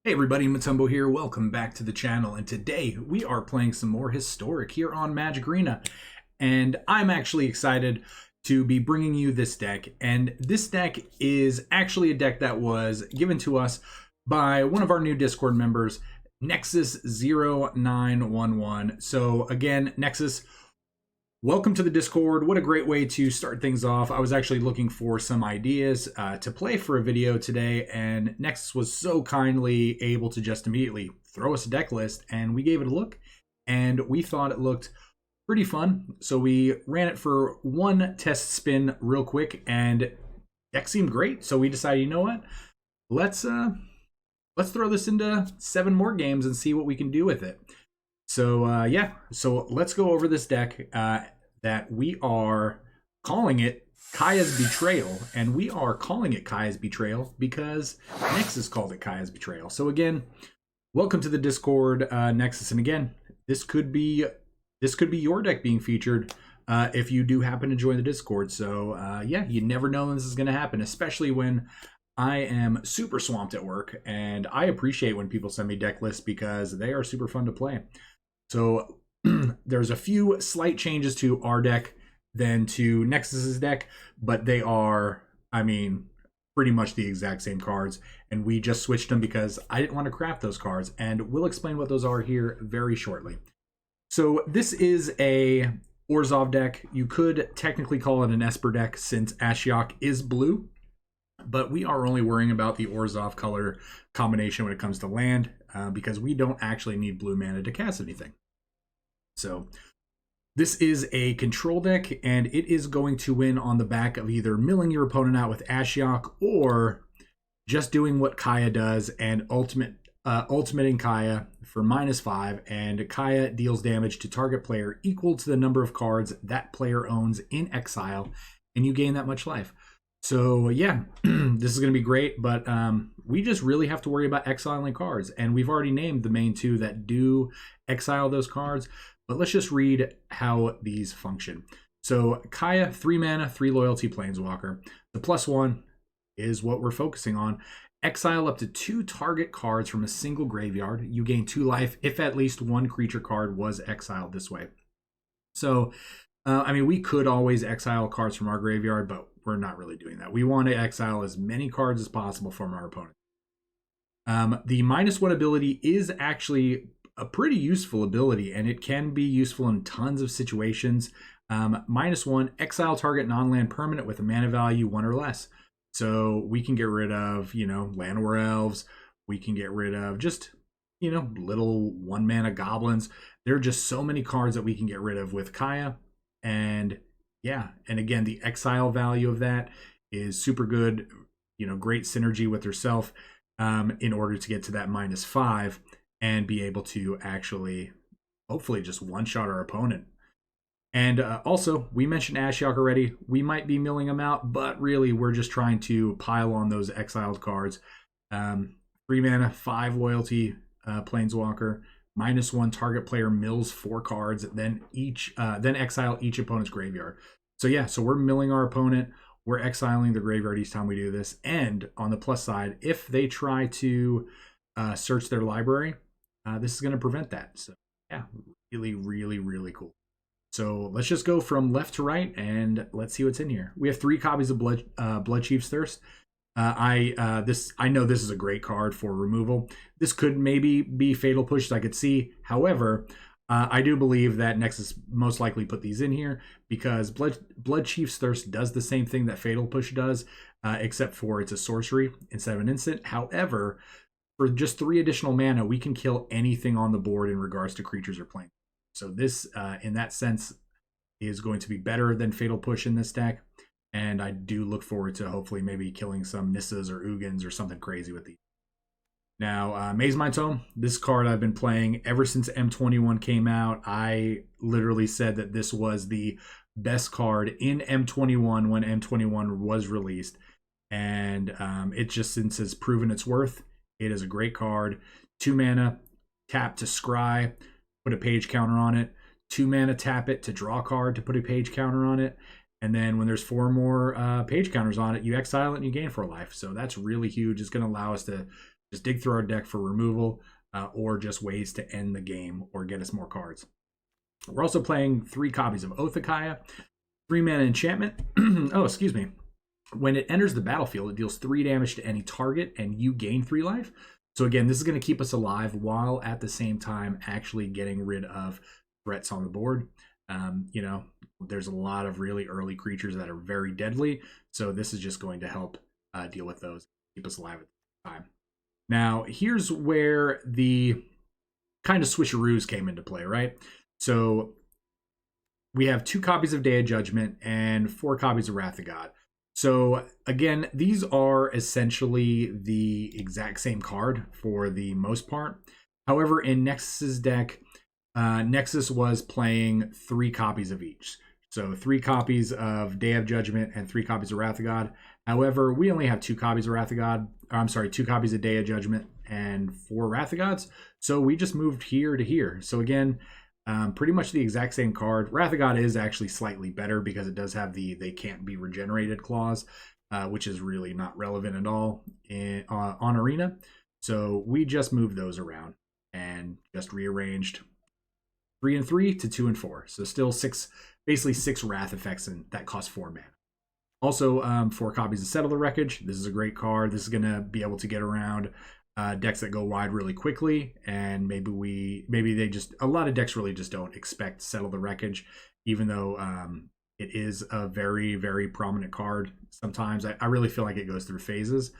Hey everybody, Motumbo here. Welcome back to the channel, and today we are playing some more Historic here on Magic Arena. And I'm actually excited to be bringing you this deck. And this deck is actually a deck that was given to us by one of our new Discord members, Nexus0911. So again, Nexus, welcome to the Discord. What a great way to start things off. I was actually looking for some ideas to play for a video today, and Nexus was so kindly able to just immediately throw us a deck list, and we gave it a look, and we thought it looked pretty fun. So we ran it for one test spin real quick, and deck seemed great. So we decided, you know what? Let's throw this into 7 more games and see what we can do with it. So yeah, so let's go over this deck that we are calling it Kaya's Betrayal, and we are calling it Kaya's Betrayal because Nexus called it Kaya's Betrayal. So again, welcome to the Discord, Nexus, and again, this could be your deck being featured if you do happen to join the Discord. So yeah, you never know when this is going to happen, especially when I am super swamped at work, and I appreciate when people send me deck lists because they are super fun to play. So there's a few slight changes to our deck than to Nexus's deck, but they are, I mean, pretty much the exact same cards, and we just switched them because I didn't want to craft those cards, and we'll explain what those are here very shortly. So this is a Orzhov deck. You could technically call it an Esper deck since Ashiok is blue, but we are only worrying about the Orzhov color combination when it comes to land, because we don't actually need blue mana to cast anything. So this is a control deck, and it is going to win on the back of either milling your opponent out with Ashiok or just doing what Kaya does and ultimating Kaya for -5, and Kaya deals damage to target player equal to the number of cards that player owns in exile, and you gain that much life. So yeah, this is going to be great, but we just really have to worry about exiling cards, and we've already named the main 2 that do exile those cards, but let's just read how these function. So Kaya, 3 mana, 3 loyalty Planeswalker. The +1 is what we're focusing on. Exile up to 2 target cards from a single graveyard. You gain 2 life if at least 1 creature card was exiled this way. So I mean, we could always exile cards from our graveyard, but we're not really doing that. We want to exile as many cards as possible from our opponent. The -1 ability is actually a pretty useful ability, and it can be useful in tons of situations. -1, exile target non-land permanent with a mana value 1 or less. So we can get rid of, Llanowar Elves. We can get rid of just, little 1 mana goblins. There are just so many cards that we can get rid of with Kaya. And yeah, and again, the exile value of that is super good, great synergy with herself in order to get to that -5 and be able to actually, hopefully, just one-shot our opponent. And also, we mentioned Ashiok already. We might be milling them out, but really, we're just trying to pile on those exiled cards. 3 mana, 5 loyalty Planeswalker. -1 target player mills 4 cards, then exile each opponent's graveyard. So yeah, so we're milling our opponent, we're exiling the graveyard each time we do this, and on the plus side, if they try to search their library, this is going to prevent that. So yeah, really, really, really cool. So let's just go from left to right and let's see what's in here. We have 3 copies of Bloodchief's Thirst. I know this is a great card for removal. This could maybe be Fatal Push, I could see. However, I do believe that Nexus most likely put these in here because Bloodchief's Thirst does the same thing that Fatal Push does, except for it's a sorcery instead of an instant. However, for just 3 additional mana, we can kill anything on the board in regards to creatures or planes. So this, in that sense, is going to be better than Fatal Push in this deck. And I do look forward to hopefully maybe killing some Nissas or Ugins or something crazy with these. Now, Mazemind Tome, this card I've been playing ever since M21 came out. I literally said that this was the best card in M21 when M21 was released. And it just since has proven its worth. It is a great card. 2 mana, tap to scry, put a page counter on it. 2 mana, tap it to draw a card to put a page counter on it. And then when there's 4 more page counters on it, you exile it and you gain 4 life. So that's really huge. It's going to allow us to just dig through our deck for removal, or just ways to end the game or get us more cards. We're also playing 3 copies of Oathakaya, 3-mana enchantment. Oh, excuse me. When it enters the battlefield, it deals 3 damage to any target, and you gain 3 life. So again, this is going to keep us alive while at the same time actually getting rid of threats on the board. You know, there's a lot of really early creatures that are very deadly, so this is just going to help deal with those, keep us alive at the time. Now, here's where the kind of switcheroos came into play, right? So we have 2 copies of Day of Judgment and 4 copies of Wrath of God. So again, these are essentially the exact same card for the most part. However, in Nexus's deck, Nexus was playing 3 copies of each. So 3 copies of Day of Judgment and 3 copies of Wrath of God. However, we only have 2 copies of Wrath of God. I'm sorry, 2 copies of Day of Judgment and 4 Wrath of Gods. So we just moved here to here. So again, pretty much the exact same card. Wrath of God is actually slightly better because it does have the they can't be regenerated clause, which is really not relevant at all on Arena. So we just moved those around and just rearranged 3 and 3 to 2 and 4. So still 6, basically 6 Wrath effects that cost 4 mana. Also, 4 copies of Settle the Wreckage. This is a great card. This is going to be able to get around decks that go wide really quickly, and maybe they just, a lot of decks really just don't expect Settle the Wreckage, even though it is a very, very prominent card. Sometimes I really feel like it goes through phases.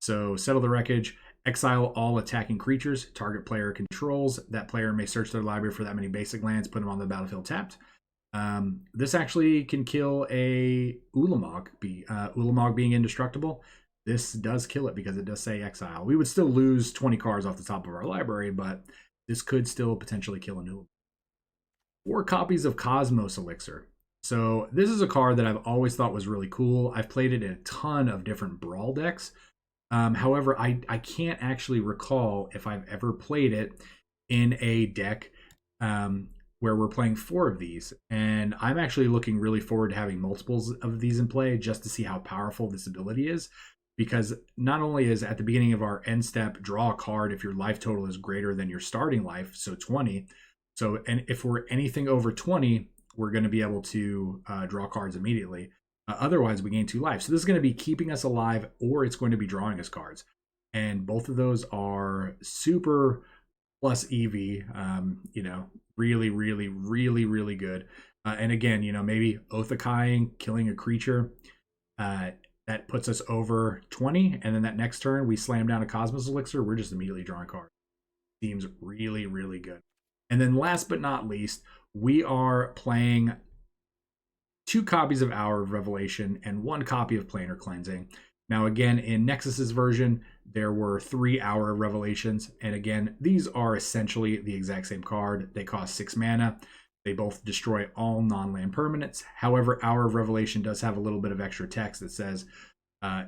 So Settle the Wreckage, exile all attacking creatures target player controls. That player may search their library for that many basic lands, put them on the battlefield tapped. This actually can kill a Ulamog. Ulamog being indestructible, this does kill it because it does say exile. We would still lose 20 cards off the top of our library, but this could still potentially kill a Ulamog. 4 copies of Cosmos Elixir. So this is a card that I've always thought was really cool. I've played it in a ton of different Brawl decks. However, I can't actually recall if I've ever played it in a deck where we're playing 4 of these. And I'm actually looking really forward to having multiples of these in play just to see how powerful this ability is. Because not only is at the beginning of our end step, draw a card if your life total is greater than your starting life, so 20. So, and if we're anything over 20, we're going to be able to draw cards immediately. Otherwise, we gain 2 life. So this is going to be keeping us alive, or it's going to be drawing us cards. And both of those are super plus EV, you know, really, really, really, really good. And again, you know, maybe Oathakaying, killing a creature, that puts us over 20. And then that next turn, we slam down a Cosmos Elixir. We're just immediately drawing cards. Seems really, really good. And then last but not least, we are playing 2 copies of Hour of Revelation and 1 copy of Planar Cleansing. Now, again, in Nexus's version, there were 3 Hour of Revelations. And again, these are essentially the exact same card. They cost 6 mana. They both destroy all non-land permanents. However, Hour of Revelation does have a little bit of extra text that says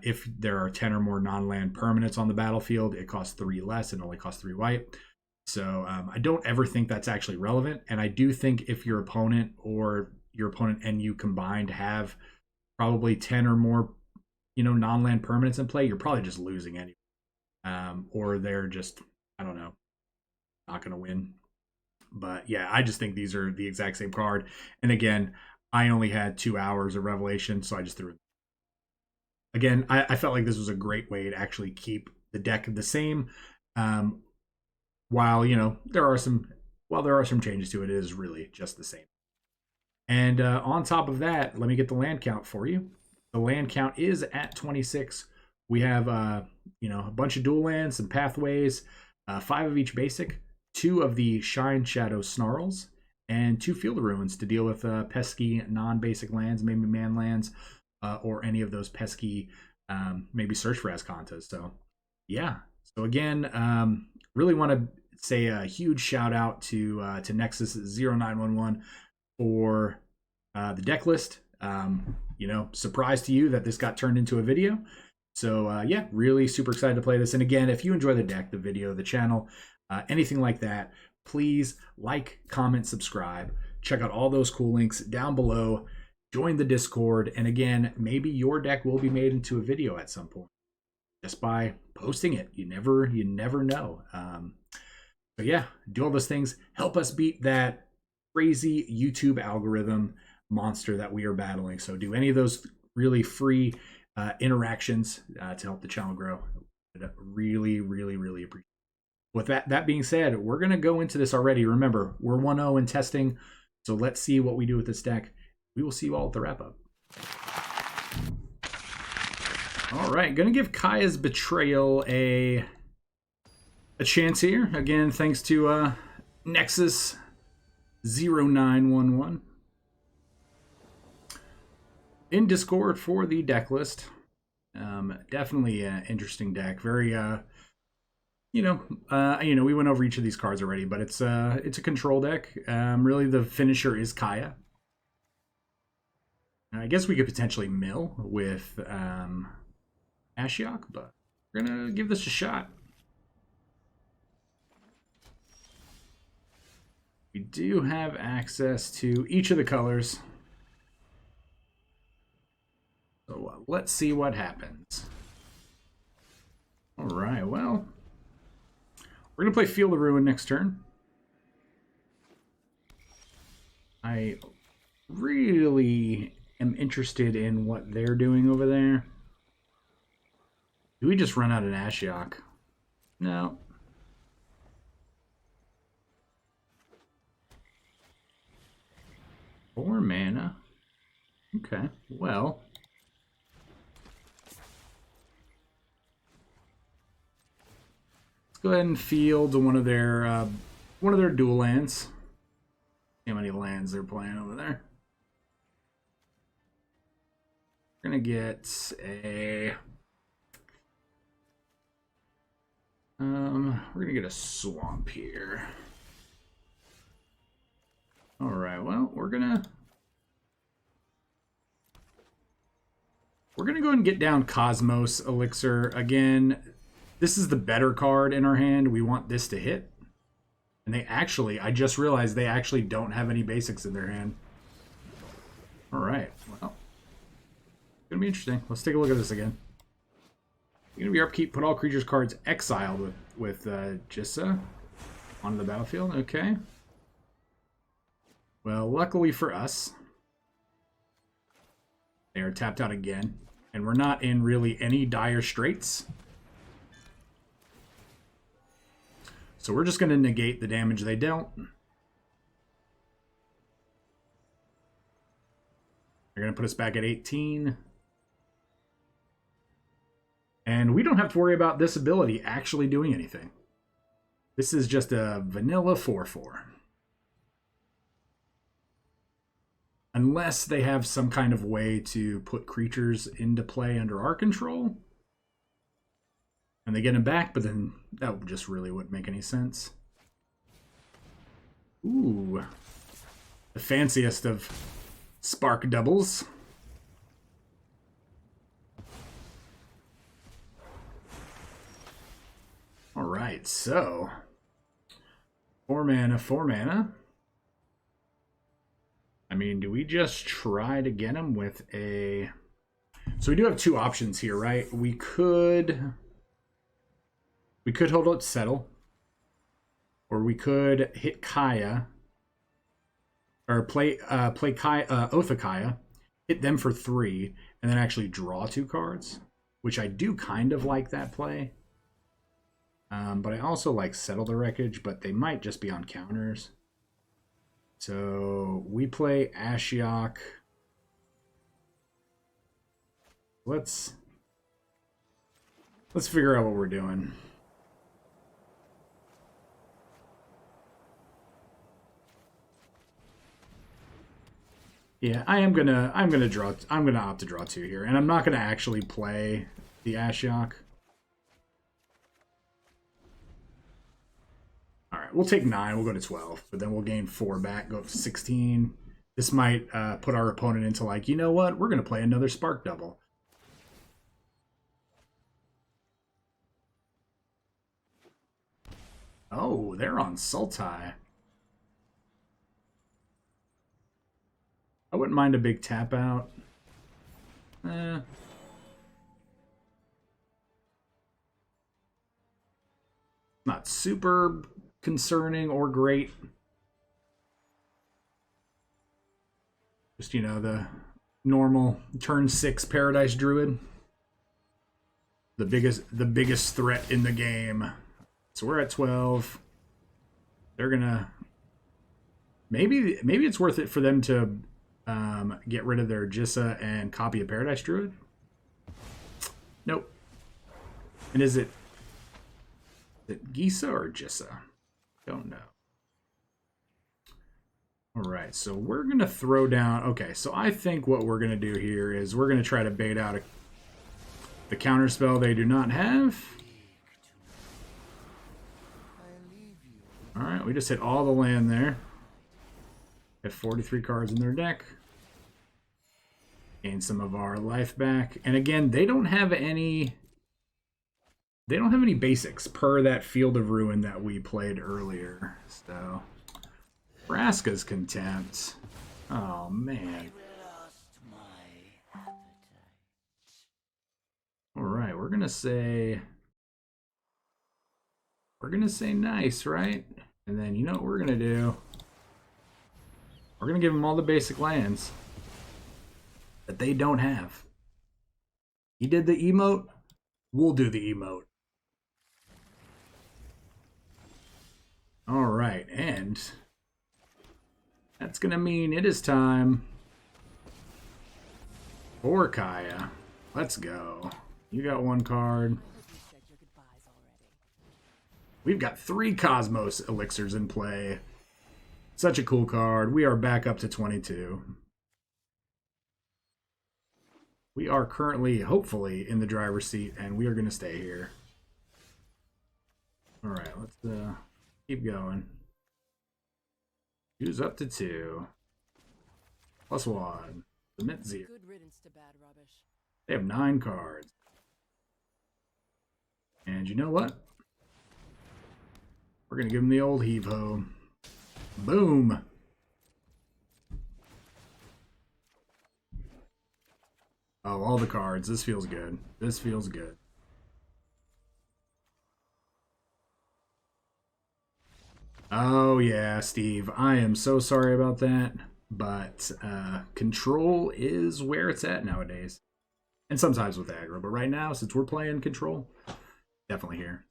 if there are 10 or more non-land permanents on the battlefield, it costs 3 less and only costs 3 white. So I don't ever think that's actually relevant. And I do think if your opponent and you combined have probably 10 or more, you know, non-land permanents in play, you're probably just losing anyway. Or they're just, I don't know, not going to win. But yeah, I just think these are the exact same card. And again, I only had 2 hours of Revelation, so I just threw it. Again, I felt like this was a great way to actually keep the deck the same. While, you know, there are some changes to it, it is really just the same. And on top of that, let me get the land count for you. The land count is at 26. We have, you know, a bunch of dual lands, some pathways, 5 of each basic, 2 of the Shineshadow Snarls, and 2 Field of Ruins to deal with pesky non-basic lands, maybe man lands, or any of those pesky, maybe Search for Azcanta. So, yeah. So again, really want to say a huge shout out to Nexus 0911 for the deck list. You know, surprise to you that this got turned into a video. So yeah, really super excited to play this. And again, if you enjoy the deck, the video, the channel, anything like that, please like, comment, subscribe. Check out all those cool links down below. Join the Discord. And again, maybe your deck will be made into a video at some point. just by posting it. You never know. But yeah, do all those things. Help us beat that crazy YouTube algorithm monster that we are battling. So do any of those really free interactions to help the channel grow. Really appreciate it. With that being said, we're going to go into this already. Remember, we're 1-0 in testing, so let's see what we do with this deck. We will see you all at the wrap-up. All right, going to give Kaya's Betrayal a chance here. Again, thanks to Nexus 0911 in Discord for the deck list. Definitely an interesting deck. Very we went over each of these cards already, but it's a control deck. Really, the finisher is Kaya. I guess we could potentially mill with Ashiok, but we're gonna give this a shot. We do have access to each of the colors, so let's see what happens. All right, well. We're going to play Field of Ruin next turn. I really am interested in what they're doing over there. Do we just run out an Ashiok? No. 4 mana. Okay, well. Go ahead and field one of their dual lands. See how many lands they're playing over there. We're gonna get a a swamp here. All right. Well, we're gonna go ahead and get down Cosmos Elixir again. This is the better card in our hand. We want this to hit. And they actually, I just realized they actually don't have any basics in their hand. All right, well. It's going to be interesting. Let's take a look at this again. You're going to be upkeep, put all creatures cards exiled with Jissa onto the battlefield. Okay. Well, luckily for us, they are tapped out again. And we're not in really any dire straits. So we're just going to negate the damage they dealt. They're going to put us back at 18. And we don't have to worry about this ability actually doing anything. This is just a vanilla 4/4. Unless they have some kind of way to put creatures into play under our control. And they get him back, but then that just really wouldn't make any sense. Ooh. The fanciest of spark doubles. Alright, so 4 mana, 4 mana. I mean, do we just try to get him with a... So we do have two options here, right? We could hold out Settle, or we could hit Kaya, or play Kaya, Oath of Kaya, hit them for 3, and then actually draw 2 cards, which I do kind of like that play. But I also like Settle the Wreckage, but they might just be on counters. So we play Ashiok. Let's figure out what we're doing. Yeah, I'm gonna opt to draw 2 here, and I'm not gonna actually play the Ashiok. All right, we'll take 9. We'll go to 12, but then we'll gain 4 back, go up to 16. This might put our opponent into like, you know what? We're gonna play another Spark Double. Oh, they're on Sultai. I wouldn't mind a big tap out. Not super concerning or great. Just, you know, the normal turn 6 Paradise Druid. The biggest threat in the game. So we're at 12. They're gonna maybe it's worth it for them to get rid of their Jissa and copy a Paradise Druid. Nope. And is it Gisa or Jissa? Don't know. All right, so we're going to throw down... Okay, so I think what we're going to do here is we're going to try to bait out the counterspell they do not have. All right, we just hit all the land there. Have 43 cards in their deck. Gain some of our life back. And again, they don't have any... They don't have any basics per that Field of Ruin that we played earlier. So... Vraska's Contempt. Oh, man. Alright, we're gonna say nice, right? And then you know what we're gonna do? We're gonna give them all the basic lands that they don't have. He did the emote, we'll do the emote. Alright, and that's going to mean it is time for Kaya. Let's go. You got one card. We've got 3 Cosmos Elixirs in play. Such a cool card. We are back up to 22. We are currently, hopefully, in the driver's seat, and we are going to stay here. All right, let's keep going. Use up to 2. +1. Submit 0. Good riddance to bad rubbish. They have 9 cards. And you know what? We're going to give them the old heave-ho. Boom. Oh, all the cards. This feels good. This feels good. Oh, yeah, Steve. I am so sorry about that. But control is where it's at nowadays. And sometimes with aggro. But right now, since we're playing control, definitely here.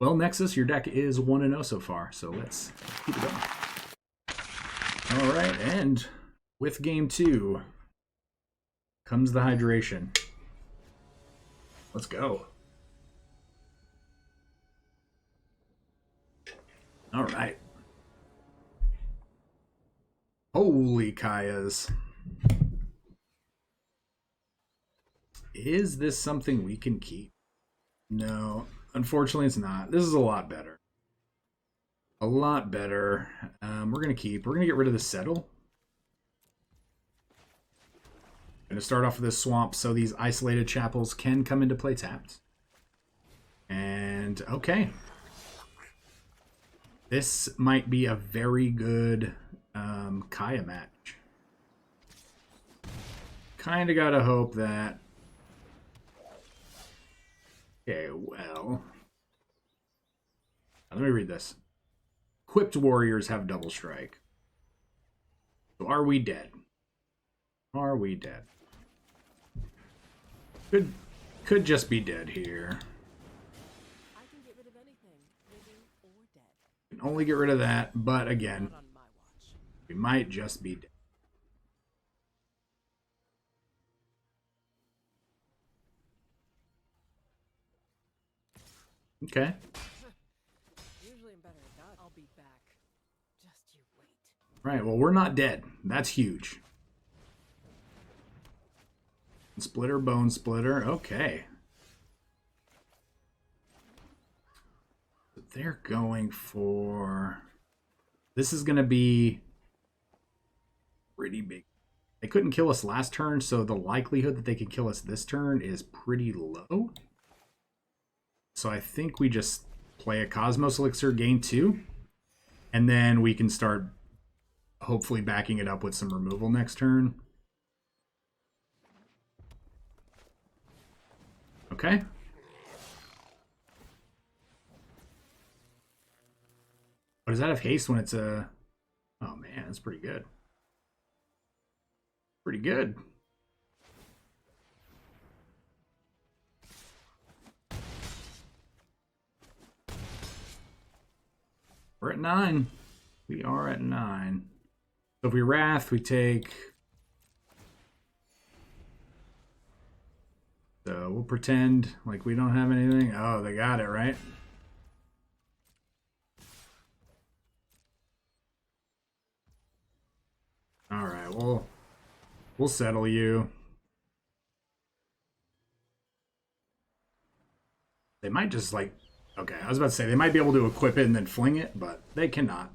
Well, Nexus, your deck is 1-0 so far. So let's keep it going. All right, and with game 2 comes the hydration. Let's go. All right. Holy Kayas. Is this something we can keep? No, unfortunately it's not. This is a lot better. A lot better. We're going to keep. We're going to get rid of the Settle. Going to start off with this swamp so these isolated chapels can come into play tapped. And okay. This might be a very good Kaya match. Kind of got to hope that... Okay, well... Let me read this. Equipped warriors have double strike. So are we dead? Are we dead? Could just be dead here. I can get rid of anything, living or dead. Can only get rid of that, but again, Not on my watch. we might just be dead. Okay. Usually I'm better at that. I'll be back. Just you wait. Right, well, we're not dead. That's huge. Splitter, Bone Splitter. Okay. They're going for... This is going to be pretty big. They couldn't kill us last turn, so the likelihood that they can kill us this turn is pretty low. So I think we just play a Cosmos Elixir, gain 2, and then we can start hopefully backing it up with some removal next turn. Okay. But does that have haste when it's a... Oh man, that's pretty good. Pretty good. We're at 9. We are at 9. So if we Wrath, we take... So we'll pretend like we don't have anything. Oh, they got it, right? All right, we'll settle you. They might just like... Okay, I was about to say they might be able to equip it and then fling it, but they cannot.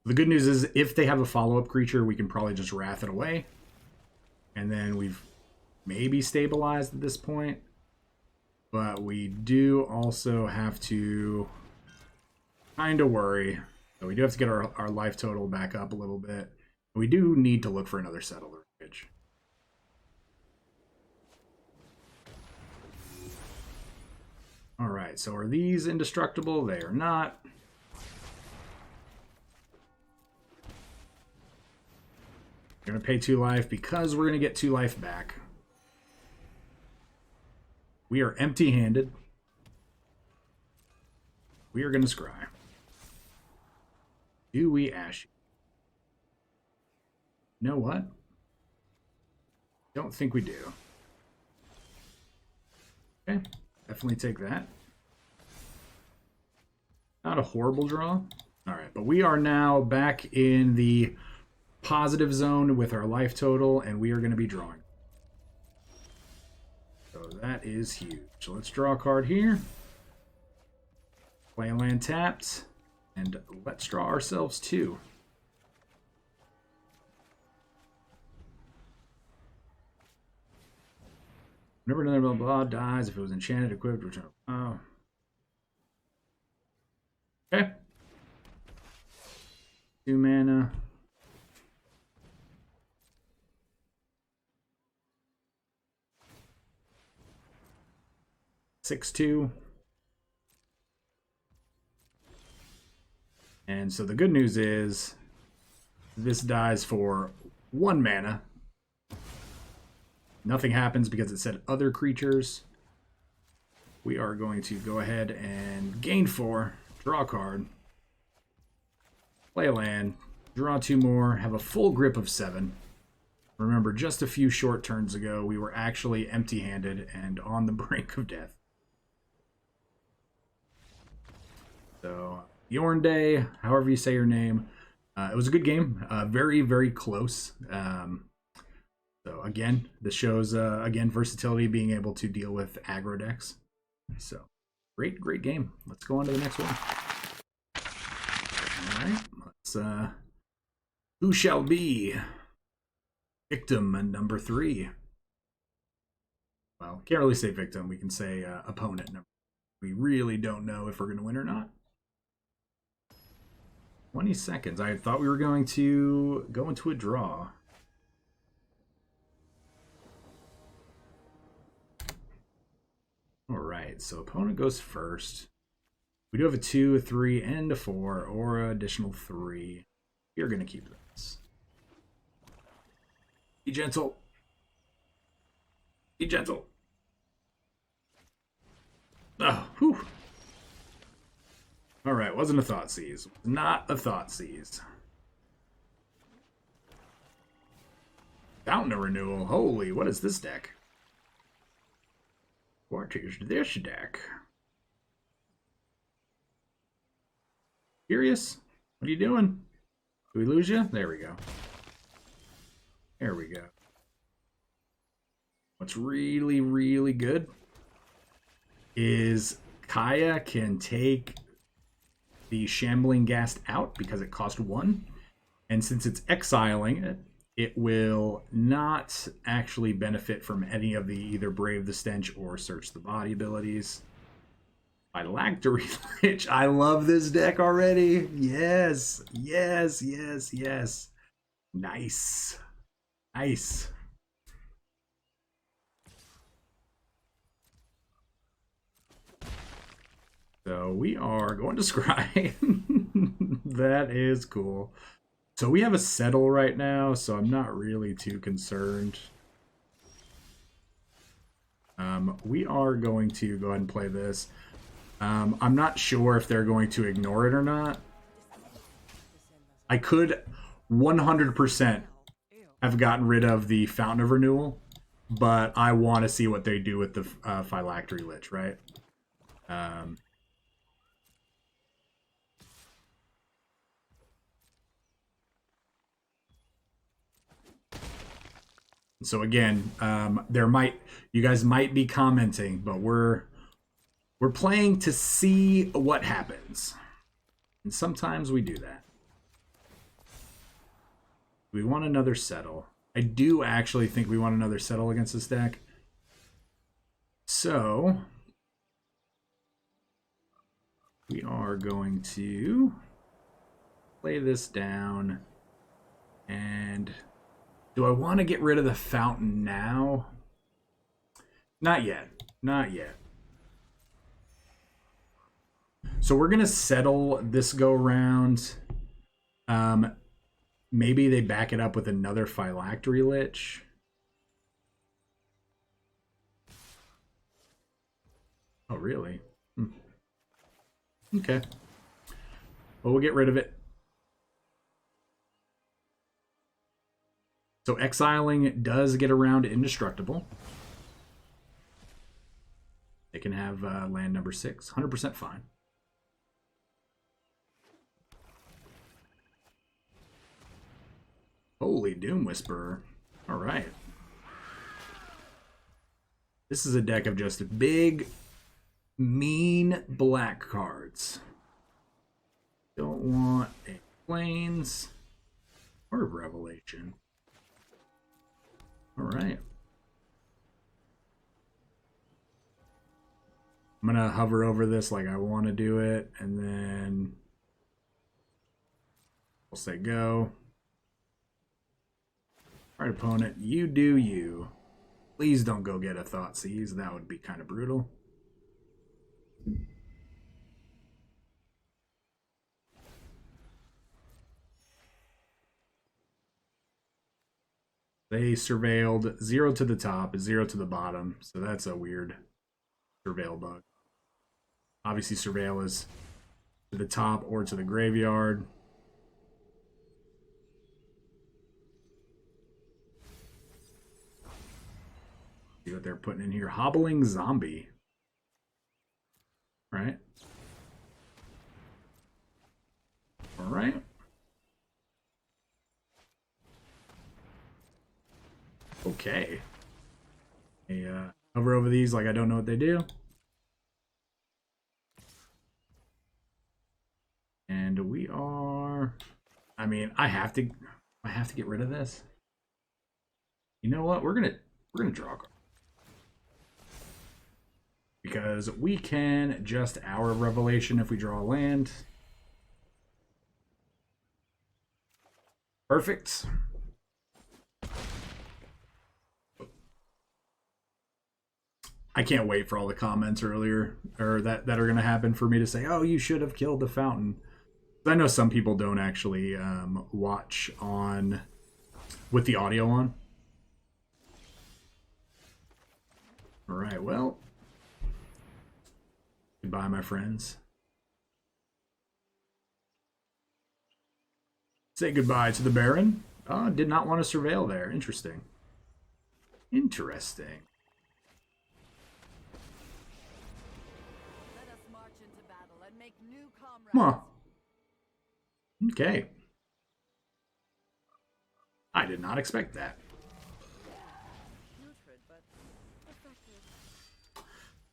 The good news is if they have a follow-up creature, we can probably just Wrath it away. And then we've maybe stabilized at this point. But we do also have to kind of worry. So we do have to get our life total back up a little bit. We do need to look for another Settle the Wreckage. Alright, so are these indestructible? They are not. We're going to pay 2 life because we're going to get 2 life back. We are empty-handed. We are going to scry. Do we Ashiok? You know what? Don't think we do. Okay, definitely take that. Not a horrible draw. All right, but we are now back in the positive zone with our life total, and we are going to be drawing. So that is huge. So let's draw a card here. Play a land tapped, and let's draw ourselves 2. Whenever another blah blah dies, if it was enchanted, equipped, return. Oh. Okay. 2 mana. Six, 2. And so the good news is this dies for 1 mana. Nothing happens because it said other creatures. We are going to go ahead and gain 4, draw a card, play a land, draw 2 more, have a full grip of 7. Remember, just a few short turns ago, we were actually empty-handed and on the brink of death. So, Yornday, however you say your name, it was a good game. Very, very close. So again, this shows again versatility, being able to deal with aggro decks. So great game. Let's go on to the next one. All right, let's. Who shall be victim number 3? Well, can't really say victim. We can say opponent number. We really don't know if we're going to win or not. 20 seconds. I thought we were going to go into a draw. All right, so opponent goes first. We do have a 2, a 3, and a 4, or an additional 3. You're going to keep this. Be gentle. Be gentle. Oh, whew. All right, wasn't a thought seize. Not a thought seize. Fountain of Renewal. Holy, what is this deck? What is this deck? Curious? What are you doing? Did we lose you? There we go. There we go. What's really, really good is Kaya can take the Shambling Ghast out because it cost 1. And since it's exiling it, it will not actually benefit from any of the either Brave the Stench or Search the Body abilities. Phylactery Lich. I love this deck already. Yes, yes, yes, yes. Nice. Nice. So we are going to scry. That is cool. So we have a settle right now, so I'm not really too concerned. We are going to go ahead and play this. I'm not sure if they're going to ignore it or not. I could 100% have gotten rid of the Fountain of Renewal, but I want to see what they do with the Phylactery Lich, right? So again, you guys might be commenting, but we're playing to see what happens, and sometimes we do that. We want another settle. I do actually think we want another settle against this deck. So we are going to play this down. And do I want to get rid of the fountain now? Not yet. Not yet. So we're going to settle this go round. Maybe they back it up with another Phylactery Lich. Oh, really? Okay. Well, we'll get rid of it. So exiling does get around indestructible. They can have land number 6. 100% fine. Holy Doom Whisperer. All right. This is a deck of just big, mean black cards. Don't want a Plains or Revelation. All right. I'm going to hover over this like I want to do it, and then we'll say go. All right, opponent, you do you. Please don't go get a Thoughtseize. That would be kind of brutal. They surveilled 0 to the top, 0 to the bottom, so that's a weird surveil bug. Obviously, surveil is to the top or to the graveyard. See what they're putting in here. Hobbling Zombie. Right? All right. Okay. I hover over these like I don't know what they do. And we are... I mean, I have to get rid of this. You know what? We're gonna draw a card. Because we can just Hour of Revelation if we draw a land. Perfect. I can't wait for all the comments earlier, or that are going to happen for me to say, oh, you should have killed the fountain. I know some people don't actually watch on with the audio on. All right, well, goodbye, my friends. Say goodbye to the Baron. Oh, did not want to surveil there. Interesting. Interesting. Let us march into battle and make new comrades. Huh. Okay. I did not expect that. Putrid, but effective.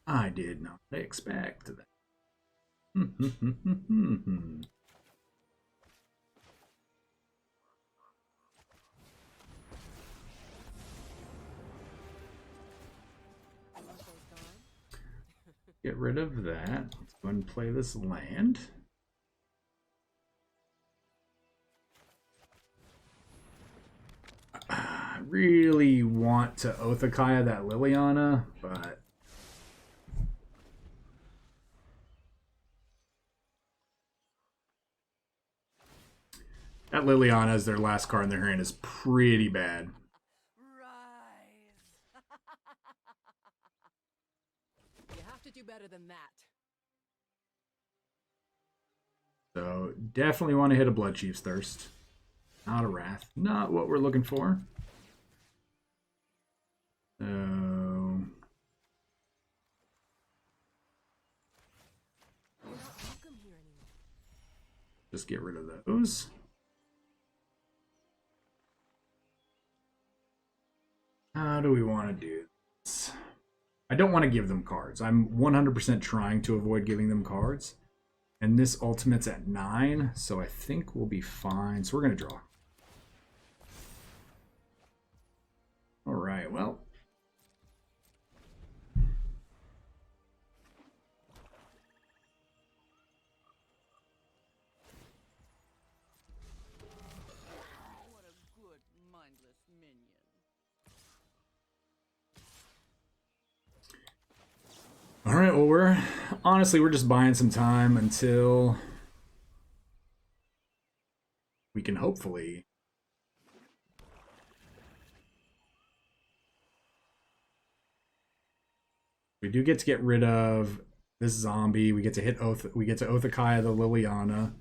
I did not expect that. Get rid of that. Let's go and play this land. I really want to Othakaya that Liliana, but That Liliana as their last card in their hand is pretty bad. Rise. You have to do better than that. So definitely want to hit a Bloodchief's Thirst. Not a Wrath. Not what we're looking for. So You're not welcome here anymore. just get rid of those. How do we want to do this? I don't want to give them cards. I'm 100% trying to avoid giving them cards. And this ultimate's at 9, so I think we'll be fine. So we're going to draw. All right, well. What a good, mindless minion. All right, well, we're just buying some time until we can hopefully we do get to get rid of this zombie. We get to hit Oath. We get to Oathakaya the Liliana.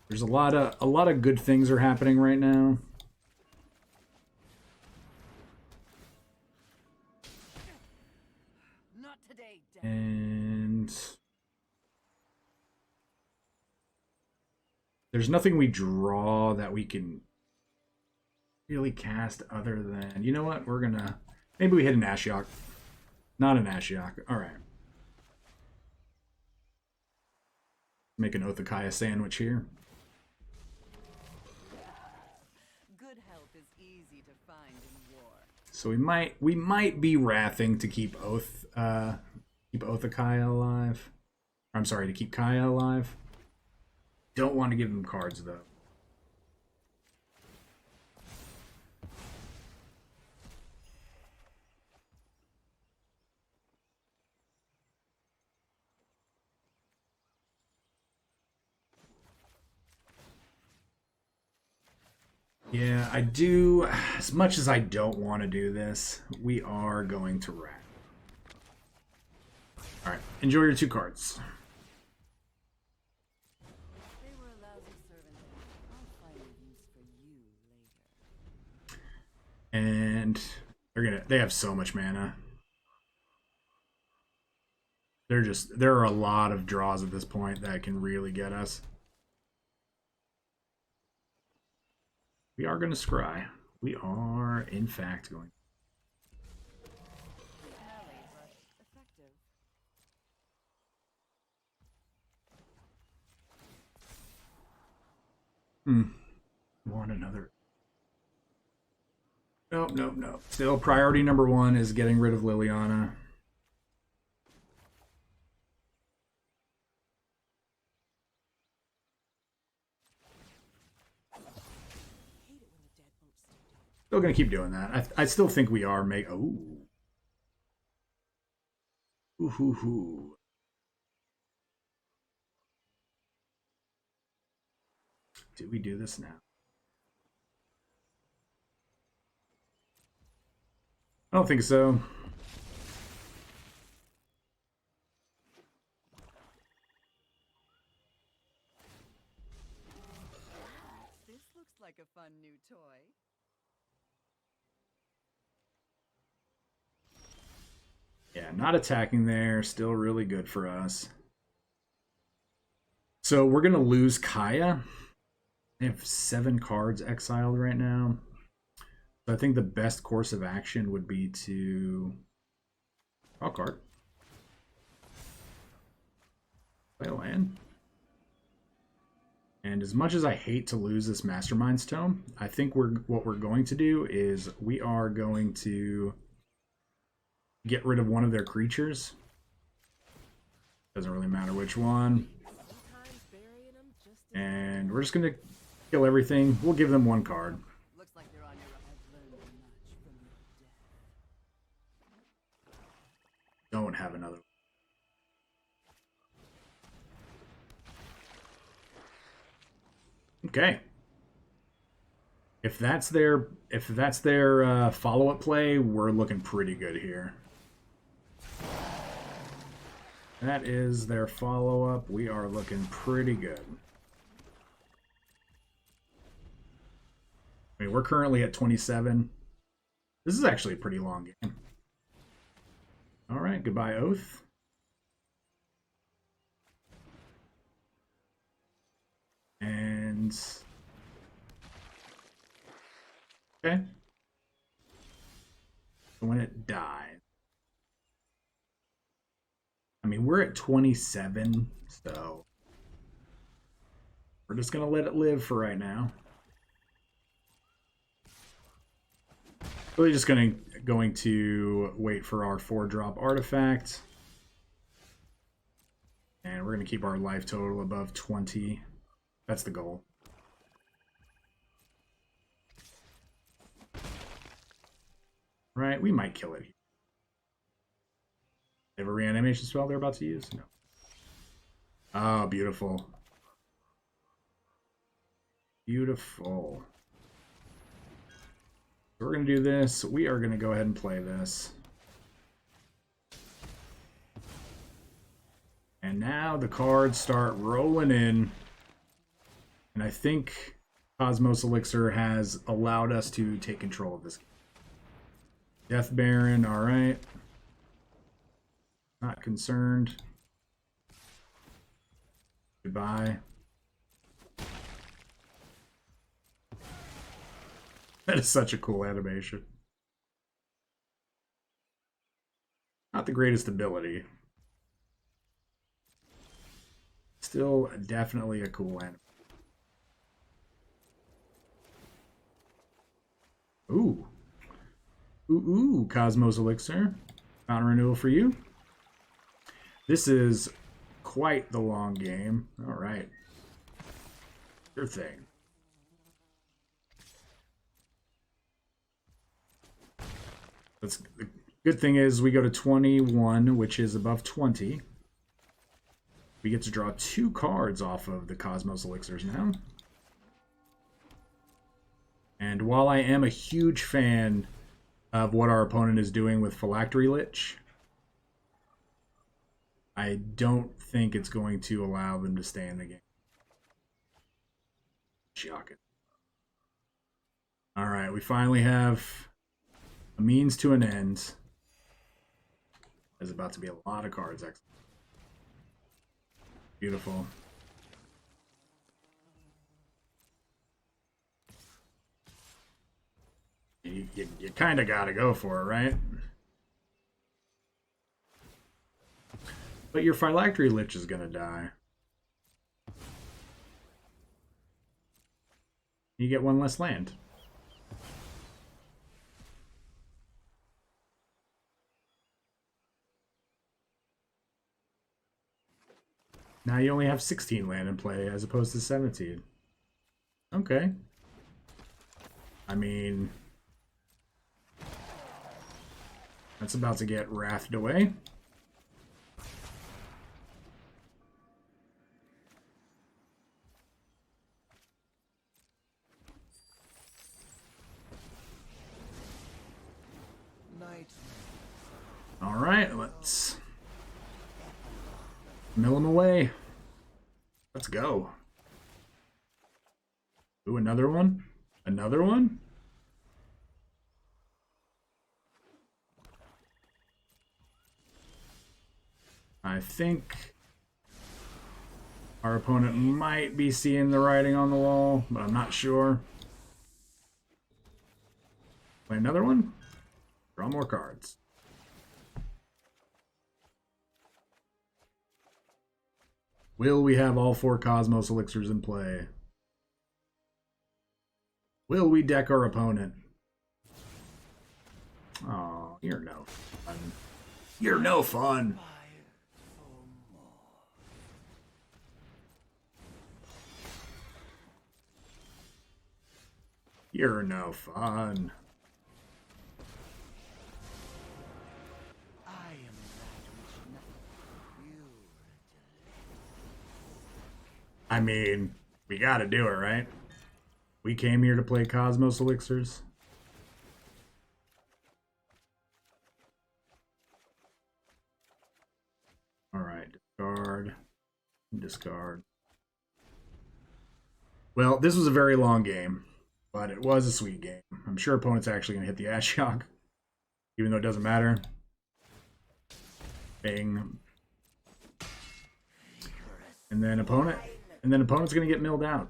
There's a lot of good things are happening right now. Not today, Dad. And there's nothing we draw that we can really cast other than, you know what? We're gonna, maybe we hit an Ashiok. Not an Ashiok. All right. Make an Oathakaya sandwich here. Good help is easy to find in war. So we might be wrathing to keep Oathakaya alive. I'm sorry, to keep Kaya alive. Don't want to give them cards though. Yeah, I do. As much as I don't want to do this, we are going to wrath. All right, enjoy your 2 cards. They were a lousy servant. I'll find a use for you later. And they have so much mana. There are a lot of draws at this point that can really get us. We are going to scry. We are, in fact, going. Smelly, but effective. Want another. Nope. Still, priority number 1 is getting rid of Liliana. Still gonna keep doing that. I still think we are ooh. Ooh. Do we do this now? I don't think so. This looks like a fun new toy. Yeah, not attacking there. Still really good for us. So we're going to lose Kaya. They have 7 cards exiled right now. So I think the best course of action would be to draw a card. Play a land. And as much as I hate to lose this Mastermind's Tome, I think what we're going to do is we are going to get rid of one of their creatures. Doesn't really matter which one. And we're just going to kill everything. We'll give them 1 card. Looks like they're on your I've learned much from your death. Don't have another. Okay. If that's their follow-up play, we're looking pretty good here. That is their follow-up. We are looking pretty good. I mean, we're currently at 27. This is actually a pretty long game. All right, goodbye, Oath. And... okay. When it dies. I mean, we're at 27, so... we're just going to let it live for right now. Really just going to wait for our 4-drop artifact. And we're going to keep our life total above 20. That's the goal. Right, we might kill it. They have a reanimation spell they're about to use? No. Oh, beautiful. Beautiful. So we're going to do this. We are going to go ahead and play this. And now the cards start rolling in. And I think Cosmos Elixir has allowed us to take control of this game. Death Baron, alright. Not concerned. Goodbye. That is such a cool animation. Not the greatest ability. Still definitely a cool animation. Ooh. Ooh, Cosmos Elixir. Fountain renewal for you. This is quite the long game. All right. Your thing. The good thing is we go to 21, which is above 20. We get to draw 2 cards off of the Cosmos Elixirs now. And while I am a huge fan of what our opponent is doing with Phylactery Lich, I don't think it's going to allow them to stay in the game. Ashiok. Alright, we finally have a means to an end. There's about to be a lot of cards, actually. Beautiful. You kind of got to go for it, right? But your Phylactery Lich is going to die. You get 1 less land. Now you only have 16 land in play as opposed to 17. Okay. I mean, that's about to get wrathed away. All right, let's mill him away. Let's go. Ooh, another one? Another one? I think our opponent might be seeing the writing on the wall, but I'm not sure. Play another one. Draw more cards. Will we have all 4 Cosmos Elixirs in play? Will we deck our opponent? Oh, you're no fun. You're no fun. You're no fun. I mean, we gotta do it, right? We came here to play Cosmos Elixirs. Alright, discard. Discard. Well, this was a very long game, but it was a sweet game. I'm sure opponent's actually going to hit the Ashiok, even though it doesn't matter. Bang. And then opponent's going to get milled out.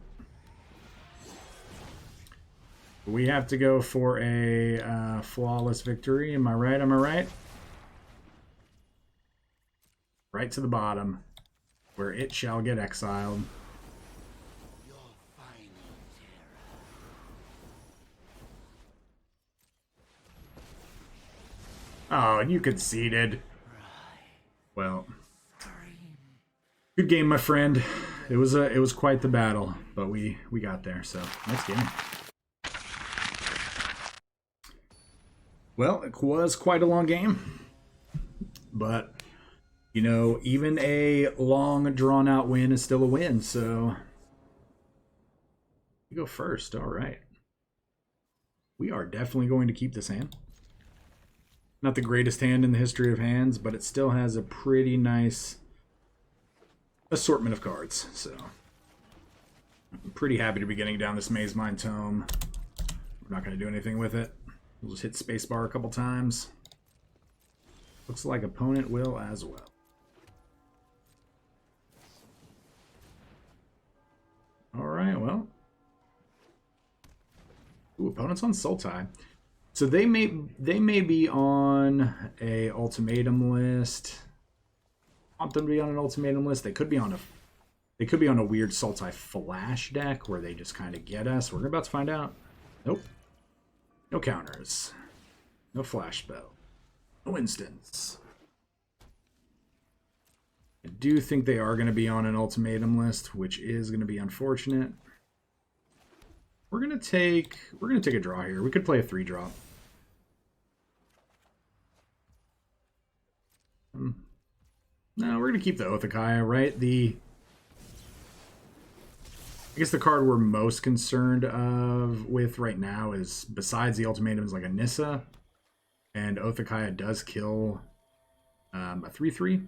We have to go for a flawless victory. Am I right? Am I right? Right to the bottom, where it shall get exiled. Oh, and you conceded. Well, good game, my friend. It was quite the battle, but we got there. So next game. Well, it was quite a long game, but you know, even a long, drawn-out win is still a win. So you go first. All right. We are definitely going to keep this hand. Not the greatest hand in the history of hands, but it still has a pretty nice assortment of cards. So I'm pretty happy to be getting down this Mazemind Tome. We're not going to do anything with it. We'll just hit spacebar a couple times. Looks like opponent will as well. All right, well. Ooh, opponent's on Sultai. So they may be on a ultimatum list. I want them to be on an ultimatum list. They could be on a weird Sultai flash deck where they just kind of get us. We're about to find out. Nope. No counters. No flash spell. No instants. I do think they are going to be on an ultimatum list, which is going to be unfortunate. We're gonna take a draw here. We could play a 3-drop. No, we're gonna keep the Othakaya, right? I guess the card we're most concerned with right now is, besides the ultimatum, is like a Nissa, and Othakaya does kill a 3/3.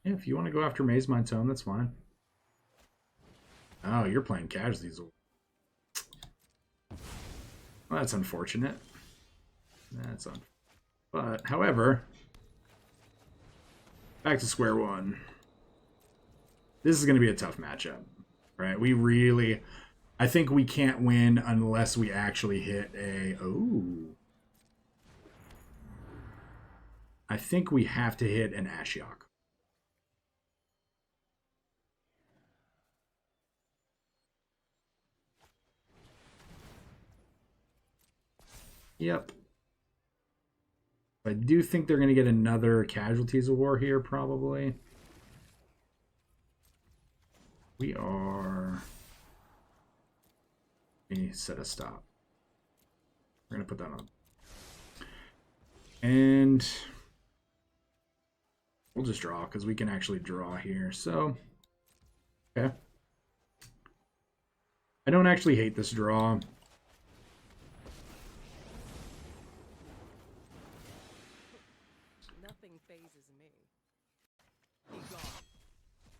Yeah, if you want to go after Mazemind Tome, that's fine. Oh, you're playing casualties. Well, that's unfortunate. But, however, back to square one. This is going to be a tough matchup, right? I think we can't win unless we actually hit a... Oh. I think we have to hit an Ashiok. Yep. I do think they're going to get another Casualties of War here, probably. We are... Let me set a stop. We're going to put that on. And we'll just draw, because we can actually draw here. So, okay. I don't actually hate this draw.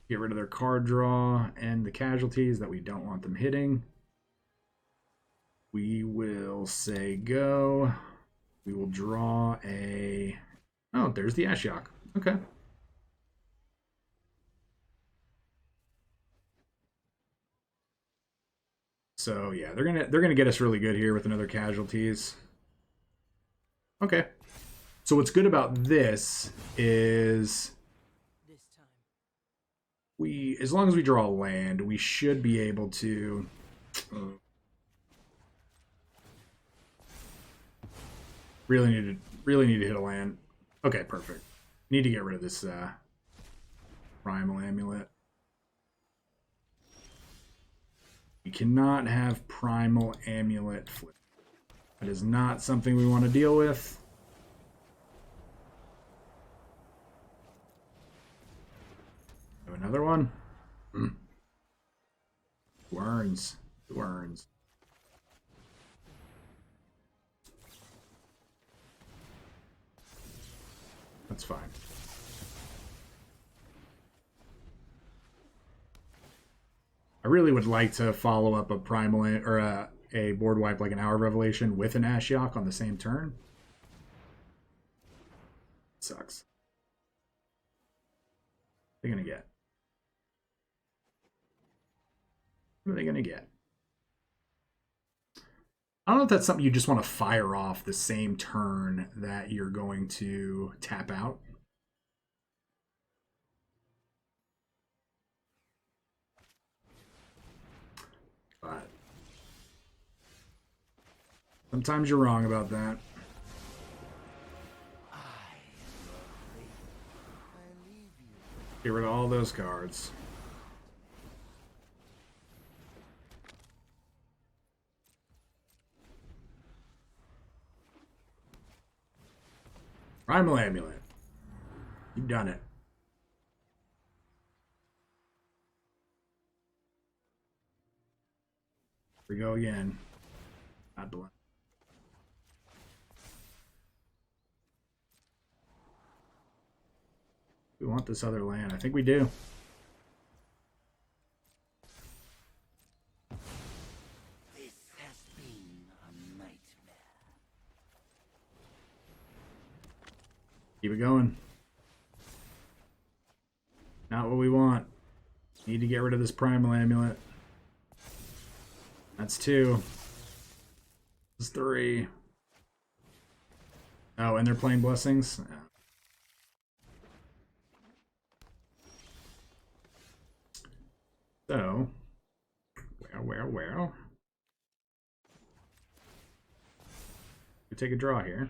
Get rid of their card draw and the casualties that we don't want them hitting. We will say go. We will draw a... Oh, there's the Ashiok. Okay. So yeah, they're gonna get us really good here with another casualties. Okay. So what's good about this is as long as we draw a land, we should be able to really need to hit a land. Okay, perfect. Need to get rid of this Primal Amulet. We cannot have Primal Amulet flip. That is not something we want to deal with. Another one. Who earns? Who earns? That's fine. I really would like to follow up a primal or a board wipe like an Hour of Revelation with an Ashiok on the same turn. Sucks. What are they gonna get? What are they gonna get? I don't know if that's something you just want to fire off the same turn that you're going to tap out. But sometimes you're wrong about that. Get rid of all those cards. Primal Amulet. You've done it. Here we go again. God bless. We want this other land. I think we do. This has been a nightmare. Keep it going. Not what we want. Need to get rid of this Primal Amulet. That's 2. That's 3. Oh, and they're playing Blessings? Yeah. So, well. We take a draw here.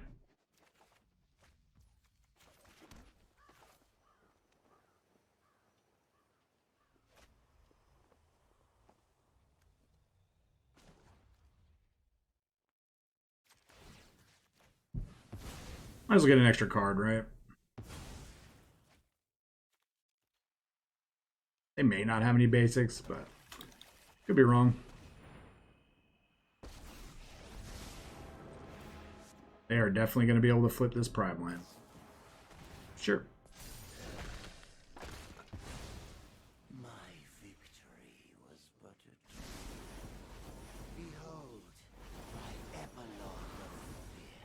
Might as well get an extra card, right? They may not have any basics, but could be wrong. They are definitely going to be able to flip this Prime land. Sure. My victory was but a dream. Behold, my epilogue of fear.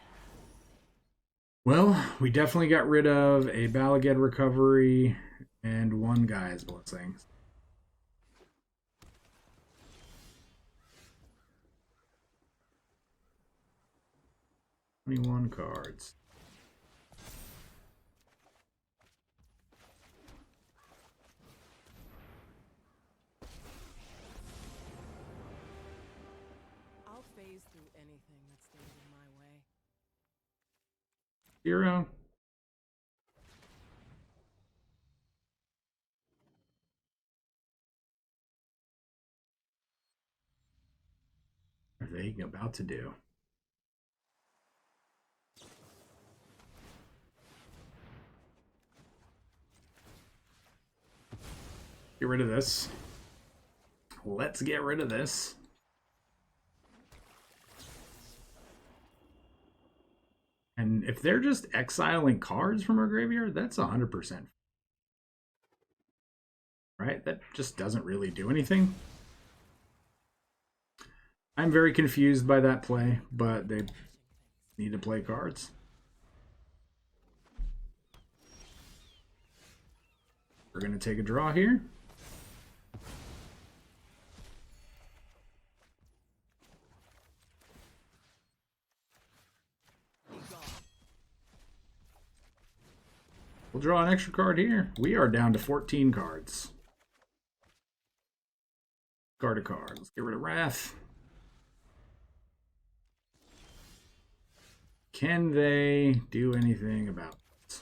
Well, we definitely got rid of a Balaged Recovery and 1 Guy's Blessings. $21 cards. I'll phase through anything that stands in my way. 0. What are they about to do? Get rid of this. Let's get rid of this. And if they're just exiling cards from our graveyard, that's 100%. Right? That just doesn't really do anything. I'm very confused by that play, but they need to play cards. We're going to take a draw here. We'll draw an extra card here. We are down to 14 cards. Card a card. Let's get rid of Wrath. Can they do anything about it?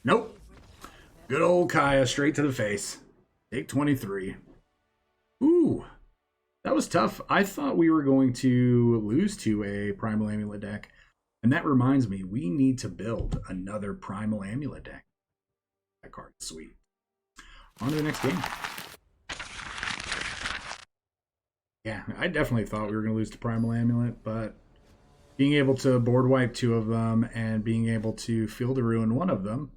Nope. Good old Kaya, straight to the face. Take 23. Ooh, that was tough. I thought we were going to lose to a Primal Amulet deck. And that reminds me, we need to build another Primal Amulet deck. That card is sweet. On to the next game. Yeah, I definitely thought we were going to lose to Primal Amulet, but being able to board wipe 2 of them and being able to Field of Ruin 1 of them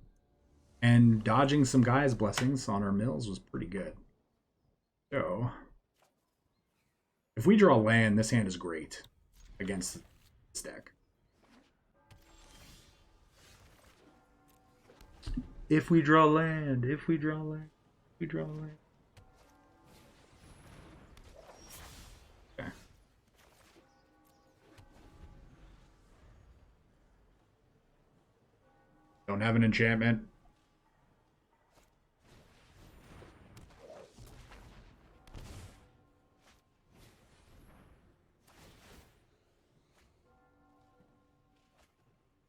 and dodging some Gaia's Blessings on our mills was pretty good. So, if we draw land, this hand is great against this deck. If we draw land, if we draw land, if we draw land. Okay. Don't have an enchantment.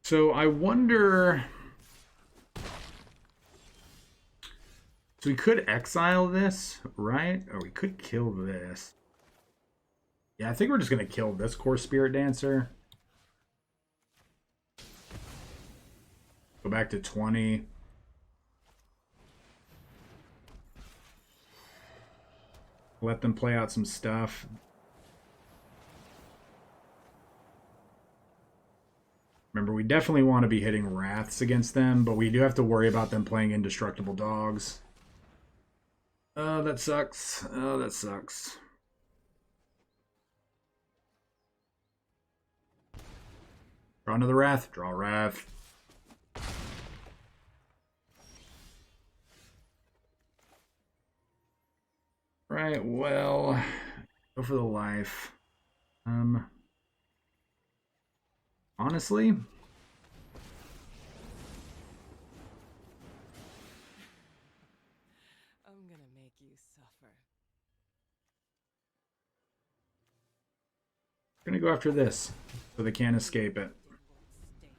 So I wonder... So we could exile this, right? Or we could kill this. Yeah, I think we're just going to kill this Core Spirit Dancer. Go back to 20. Let them play out some stuff. Remember, we definitely want to be hitting Wraths against them, but we do have to worry about them playing Indestructible Dogs. Oh, that sucks. Oh, that sucks. Draw another Wrath. Draw Wrath. Right, well, go for the life. Honestly, I'm gonna make you suffer. we're gonna go after this so they can't escape it. Stay dead.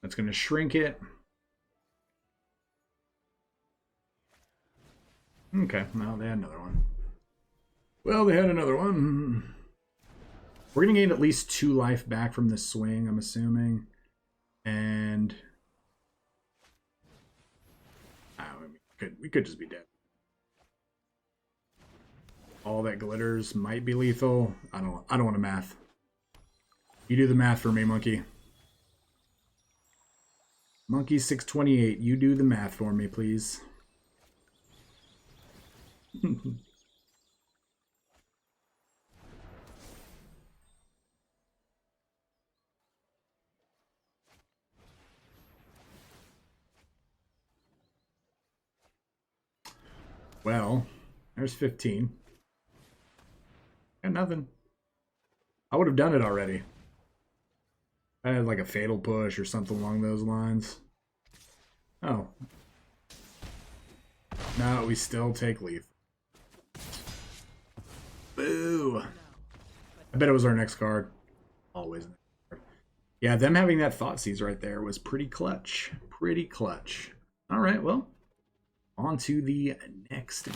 That's gonna shrink it. Okay, well, they had another one. Well, they had another one. We're going to gain at least 2 life back from this swing, I'm assuming. And... we could just be dead. All that glitters might be lethal. I don't want to math. You do the math for me, Monkey. Monkey 628, you do the math for me, please. Well, there's 15. Got nothing. I would have done it already. I had like a fatal push or something along those lines. Oh. No, we still take lethal. Boo. I bet it was our next card. Always. Yeah, them having that Thoughtseize right there was pretty clutch. Pretty clutch. All right, well. On to the next game.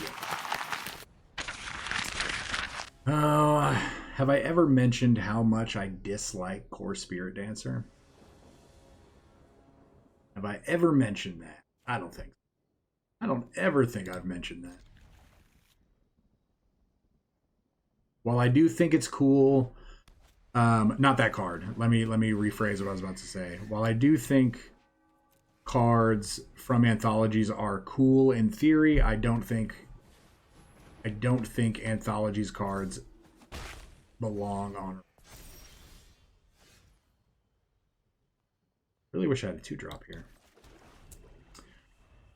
Oh, have I ever mentioned how much I dislike Core Spirit Dancer? Have I ever mentioned that? I don't think so. I don't ever think I've mentioned that. While I do think it's cool, not that card. Let me rephrase what I was about to say. While I do think cards from anthologies are cool in theory, I don't think anthologies cards belong on. Really wish I had a 2-drop here.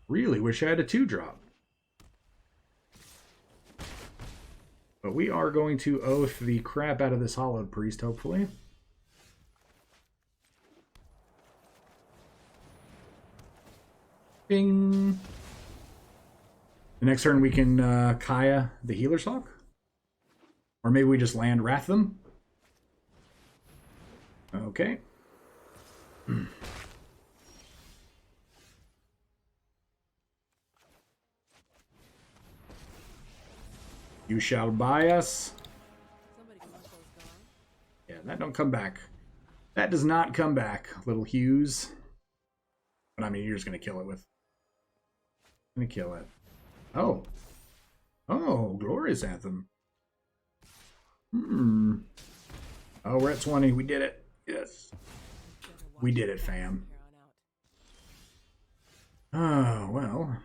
Really wish I had a 2-drop. But we are going to oath the crap out of this Hollowed Priest, hopefully. Bing. The next turn we can Kaya the Healer's Hawk. Or maybe we just land Wrath them. Okay. You shall buy us. Somebody come up those guards. Yeah, that don't come back. That does not come back, little Hughes. But I mean, you're just going to kill it with Gonna kill it. Oh. Oh, Glorious Anthem. Hmm. Oh, we're at 20. We did it. Yes. We did it, fam. Oh, well.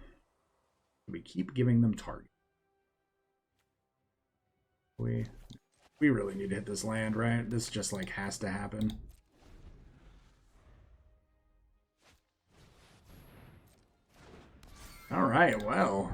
We keep giving them target. We really need to hit this land, right? This just like has to happen. All right, well.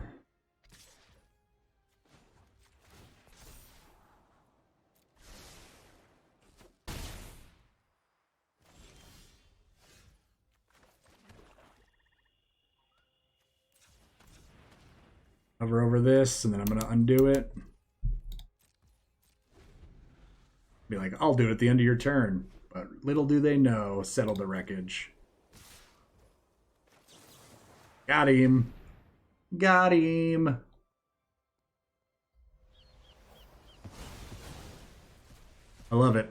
Hover over this, and then I'm going to undo it. Be like, I'll do it at the end of your turn. But little do they know, Settle the Wreckage. Got him. Got him. I love it.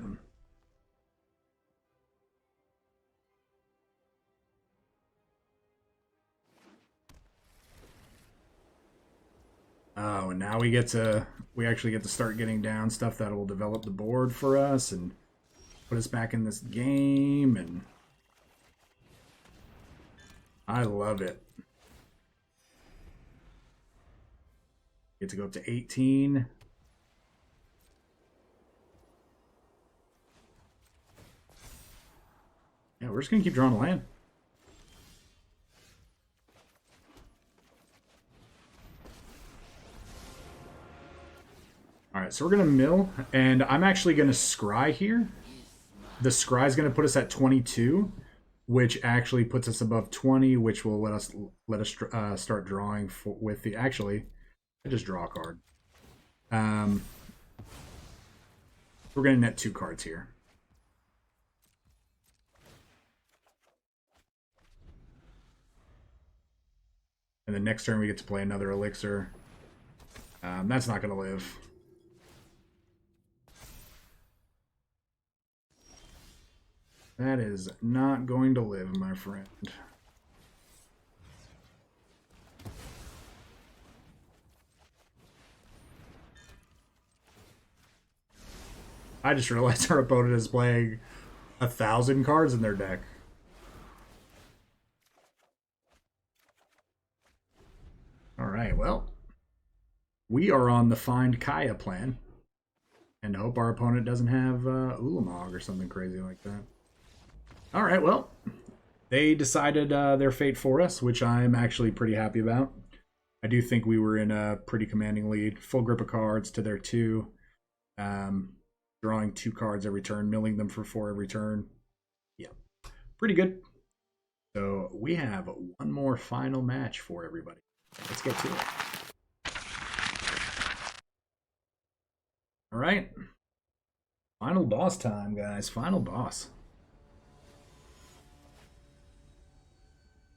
Oh, and now we actually get to start getting down stuff that will develop the board for us and put us back in this game, and I love it. Get to go up to 18. Yeah, we're just gonna keep drawing a land. All right, so we're gonna mill, and I'm actually gonna scry here. The scry is gonna put us at 22, which actually puts us above 20, which will let us start drawing with the. Actually, I just draw a card. We're gonna net 2 cards here. And then next turn we get to play another elixir. That's not gonna live. That is not going to live, my friend. I just realized our opponent is playing 1,000 cards in their deck. Alright, well. We are on the Find Kaya plan. And hope our opponent doesn't have Ulamog or something crazy like that. Alright, well. They decided their fate for us, which I'm actually pretty happy about. I do think we were in a pretty commanding lead. Full grip of cards to their 2. Drawing 2 cards every turn, milling them for 4 every turn. Yeah, pretty good. So we have one more final match for everybody. Let's get to it. All right. Final boss time, guys. Final boss.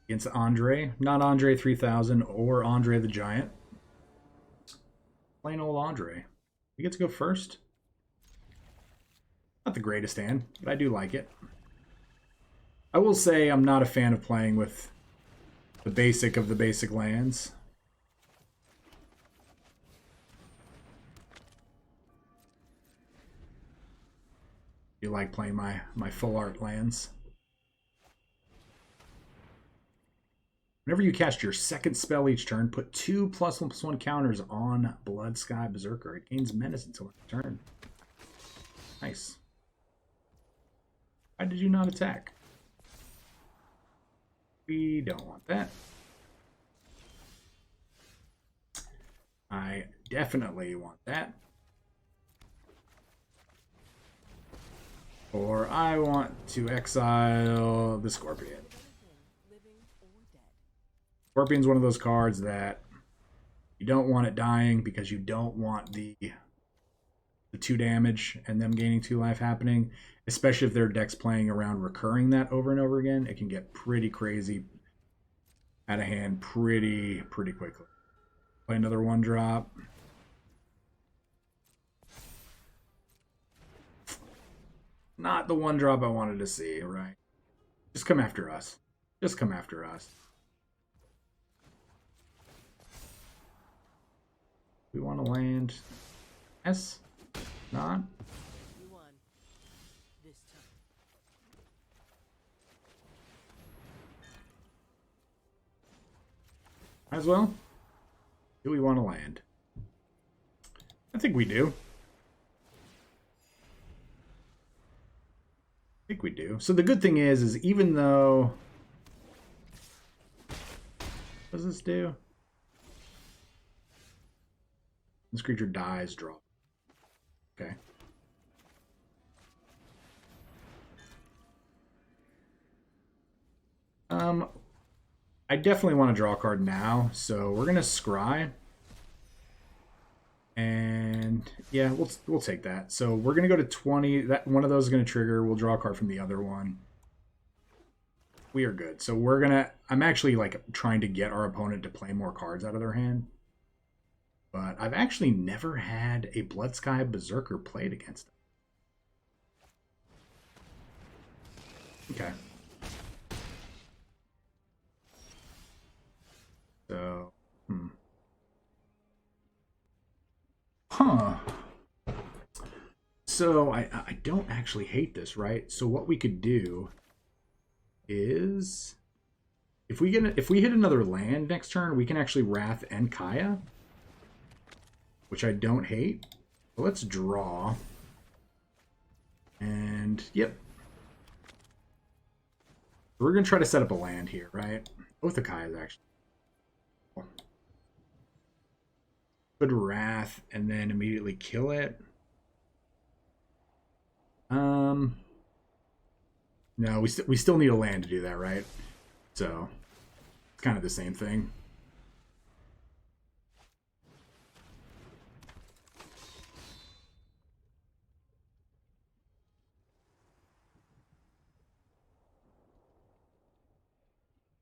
Against Andre. Not Andre 3000 or Andre the Giant. Plain old Andre. We get to go first. Not the greatest hand, but I do like it. I will say I'm not a fan of playing with the basic of the basic lands. You like playing my full art lands. Whenever you cast your second spell each turn, put 2 +1/+1 counters on Blood Sky Berserker. It gains menace until end of turn. Nice. Why did you not attack? We don't want that. I definitely want that. Or I want to exile the Scorpion. Scorpion's one of those cards that you don't want it dying because you don't want the 2 damage and them gaining 2 life happening, especially if their deck's playing around recurring that over and over again. It can get pretty crazy out of hand pretty quickly. Play another 1-drop. Not the 1-drop I wanted to see, right? Just come after us. Just come after us. We want to land. Yes. Not. You won. This time. Might as well. Do we want to land? I think we do. I think we do. So the good thing is even though... What does this do? This creature dies, draw. Okay. I definitely want to draw a card now, so we're gonna scry. And yeah, we'll take that. So we're gonna go to 20. That one of those is gonna trigger. We'll draw a card from the other one. We are good. So we're gonna. I'm actually like trying to get our opponent to play more cards out of their hand. But I've actually never had a Bloodsky Berserker played against them. Okay. So, Huh. So I don't actually hate this, right? So what we could do is if we hit another land next turn, we can actually Wrath and Kaya, which I don't hate. So let's draw. And yep. We're gonna try to set up a land here, right? Both the Kayas actually. Could Wrath and then immediately kill it. No, we still need a land to do that, right? So it's kind of the same thing.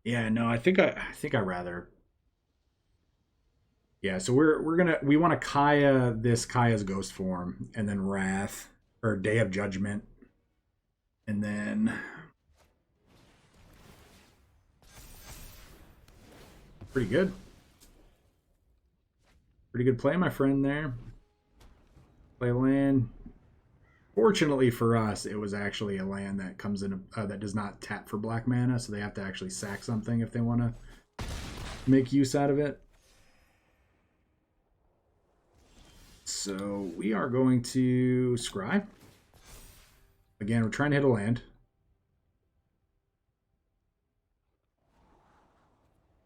Yeah, no, I think I rather. Yeah, so we want to Kaya this Kaya's ghost form and then Wrath or Day of Judgment. And then pretty good. Pretty good play, my friend there. Play a land. Fortunately for us, it was actually a land that comes in that does not tap for black mana, so they have to actually sack something if they want to make use out of it. So we are going to scry. Again, we're trying to hit a land.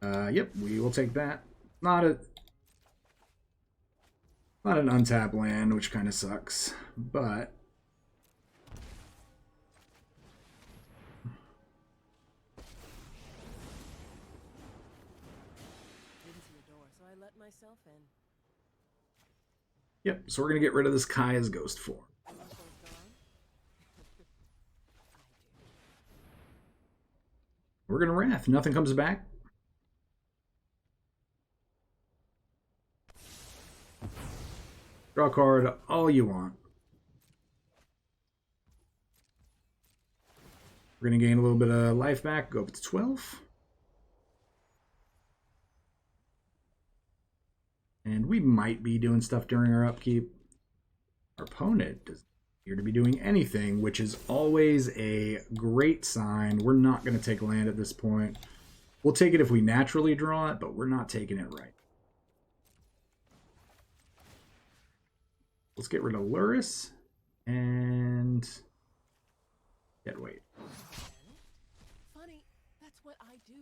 Yep, we will take that. Not an untapped land, which kind of sucks, but Didn't see a door, so I let myself in. yep, so we're going to get rid of this Kaya's ghost form. Uncle's gone. We're going to Wrath. Nothing comes back. Draw a card all you want. We're going to gain a little bit of life back. Go up to 12. And we might be doing stuff during our upkeep. Our opponent doesn't appear to be doing anything, which is always a great sign. We're not going to take land at this point. We'll take it if we naturally draw it, but we're not taking it right. Let's get rid of Luris and Deadweight. Funny, that's what I do.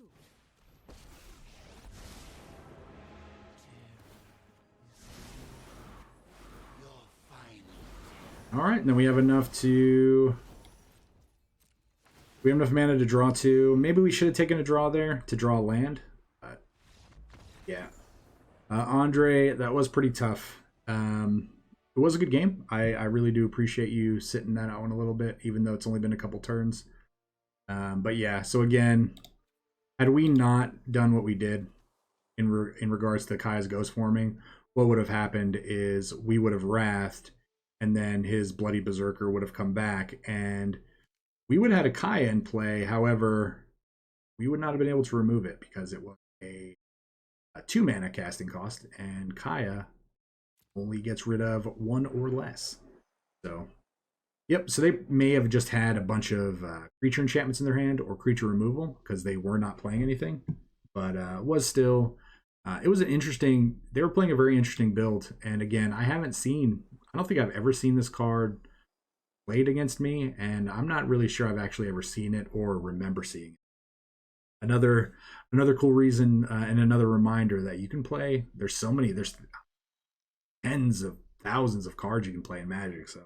All right, and then we have enough to... We have enough mana to draw two. Maybe we should have taken a draw there to draw land. But yeah. Andre, that was pretty tough. It was a good game. I really do appreciate you sitting that out one a little bit, even though it's only been a couple turns. But yeah, so again, had we not done what we did in regards to Kaya's ghost forming, what would have happened is we would have wrathed, and then his Bloody Berserker would have come back, and we would have had a Kaya in play. However, we would not have been able to remove it because it was a 2-mana casting cost, and Kaya only gets rid of 1 or less. So, yep. So they may have just had a bunch of creature enchantments in their hand or creature removal because they were not playing anything. But was still, it was an interesting. They were playing a very interesting build. And again, I don't think I've ever seen this card played against me, and I'm not really sure I've actually ever seen it or remember seeing it. Another cool reason and another reminder that you can play. There's tens of thousands of cards you can play in Magic, so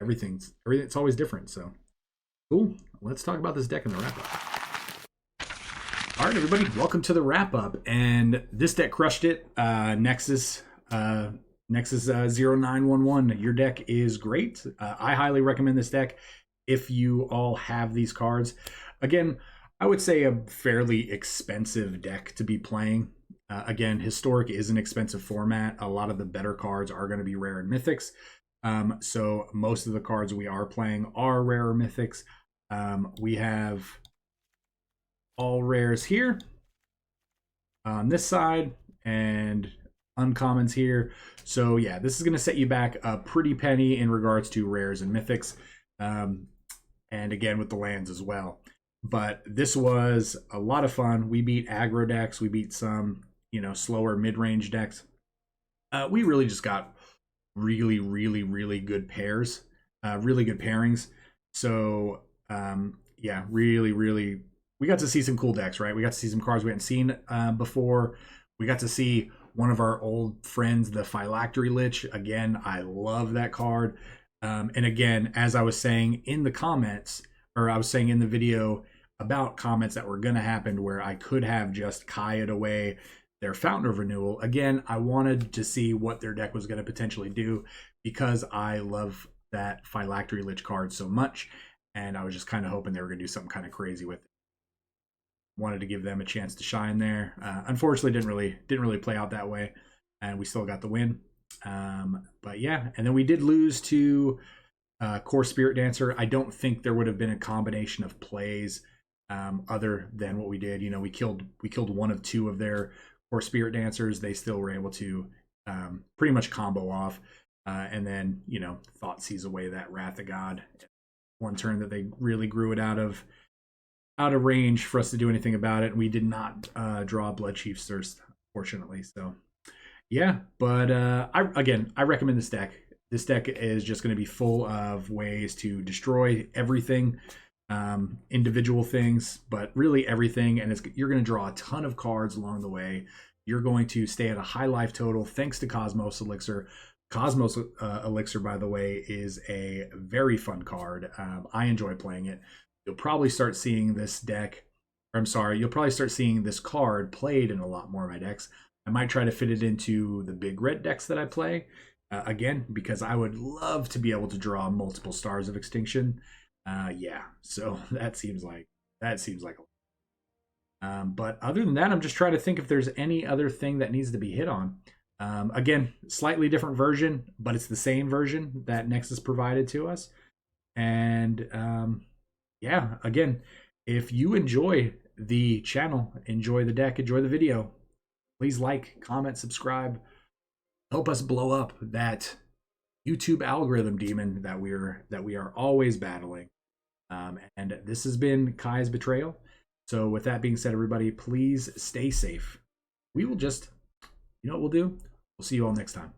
everything's it's always different. So cool. Let's talk about this deck in the wrap up. All right, everybody, welcome to the wrap up, and this deck crushed it. Nexus 0911. Your deck is great. I highly recommend this deck if you all have these cards. Again, I would say a fairly expensive deck to be playing. Again, Historic is an expensive format. A lot of the better cards are going to be rare and mythics. So most of the cards we are playing are rare or mythics. We have all rares here on this side and uncommons here. So yeah, this is going to set you back a pretty penny in regards to rares and mythics. And again, with the lands as well. But this was a lot of fun. We beat aggro decks. We beat some, slower mid-range decks. We really just got really, really, really good pairs, really good pairings. So yeah, really, really, we got to see some cool decks, right? We got to see some cards we hadn't seen before. We got to see one of our old friends, the Phylactery Lich. Again, I love that card. And again, as I was saying in the comments, or I was saying in the video about comments that were going to happen where I could have just Kai'd away their Fountain of Renewal. Again, I wanted to see what their deck was going to potentially do because I love that Phylactery Lich card so much. And I was just kind of hoping they were going to do something kind of crazy with it. Wanted to give them a chance to shine there. Unfortunately, didn't really play out that way. And we still got the win. But yeah, and then we did lose to Core Spirit Dancer. I don't think there would have been a combination of plays other than what we did. We killed one of 2 of their Core Spirit Dancers. They still were able to pretty much combo off, and then Thought sees away that Wrath of God. One turn that they really grew it out of range for us to do anything about it. And we did not draw Bloodchief Thirst, fortunately. So yeah, but I recommend this deck. This deck is just going to be full of ways to destroy everything, individual things, but really everything. And you're going to draw a ton of cards along the way. You're going to stay at a high life total thanks to Cosmos Elixir. Cosmos Elixir, by the way, is a very fun card. I enjoy playing it. You'll probably start seeing this card played in a lot more of my decks. I might try to fit it into the big red decks that I play. Again, because I would love to be able to draw multiple Stars of Extinction. Yeah, so that seems like a lot. But other than that, I'm just trying to think if there's any other thing that needs to be hit on. Again, slightly different version, but it's the same version that Nexus provided to us. And yeah, again, if you enjoy the channel, enjoy the deck, enjoy the video, please like, comment, subscribe. Help us blow up that YouTube algorithm demon that we are always battling. And this has been Kai's Betrayal. So with that being said, everybody, please stay safe. We will just, what we'll do? We'll see you all next time.